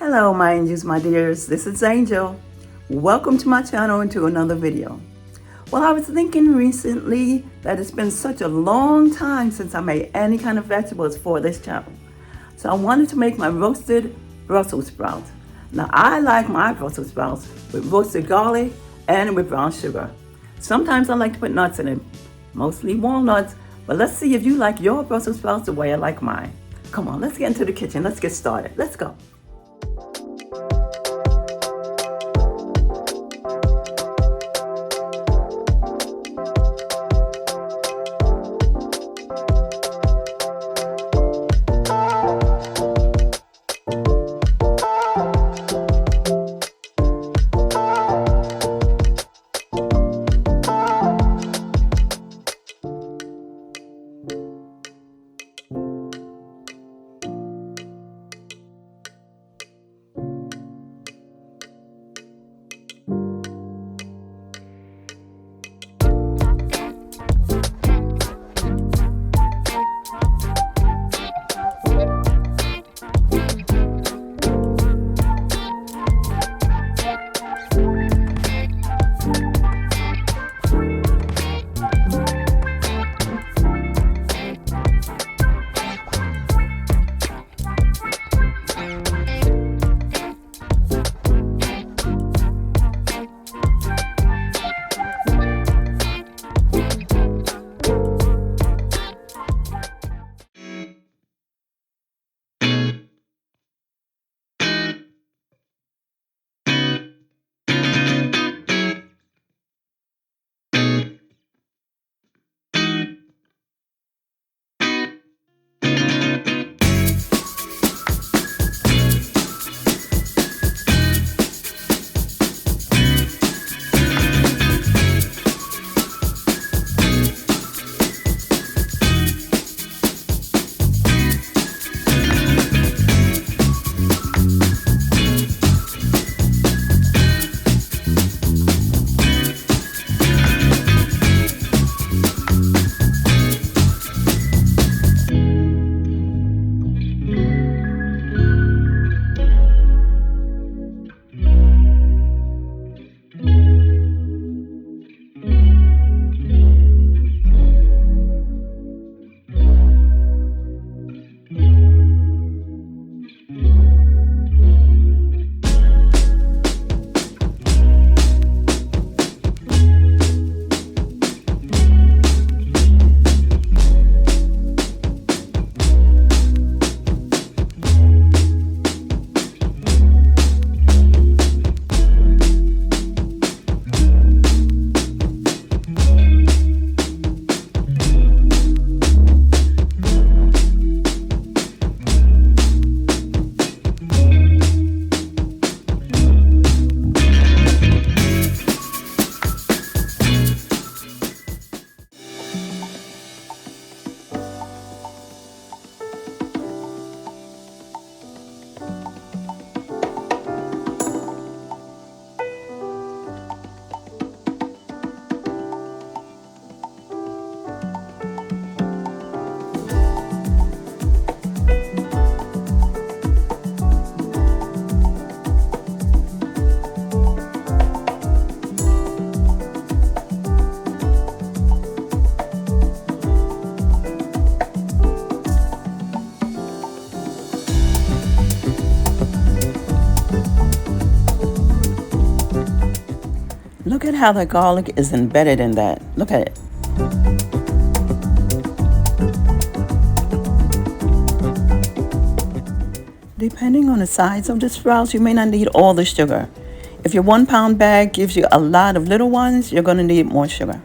Hello, my angels, my dears. This is Angel. Welcome to my channel and to another video. Well, I was thinking recently that it's been such a long time since I made any kind of vegetables for this channel. So I wanted to make my roasted Brussels sprouts. Now, I like my Brussels sprouts with roasted garlic and with brown sugar. Sometimes I like to put nuts in it, mostly walnuts, but let's see if you like your Brussels sprouts the way I like mine. Come on, let's get into the kitchen. Let's get started. Let's go. Look at how the garlic is embedded in that. Look at it. Depending on the size of the sprouts, you may not need all the sugar. If your 1 pound bag gives you a lot of little ones, you're going to need more sugar.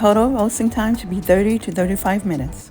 Total roasting time should be 30 to 35 minutes.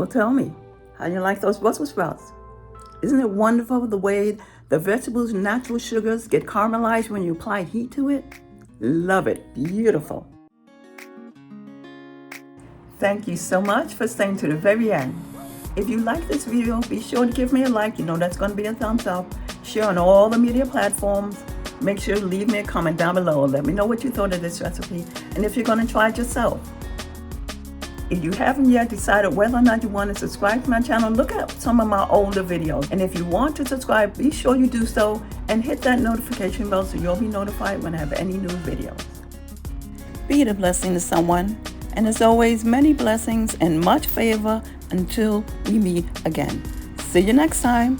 Well, tell me, how do you like those Brussels sprouts? Isn't it wonderful the way the vegetables' natural sugars get caramelized when you apply heat to it? Love it. Beautiful. Thank you so much for staying to the very end. If you like this video, be sure to give me a like. You know that's going to be a thumbs up. Share on all the media platforms. Make sure to leave me a comment down below. Let me know what you thought of this recipe and if you're going to try it yourself. If you haven't yet decided whether or not you want to subscribe to my channel, look at some of my older videos. And if you want to subscribe, be sure you do so and hit that notification bell so you'll be notified when I have any new videos. Be a blessing to someone. And as always, many blessings and much favor until we meet again. See you next time.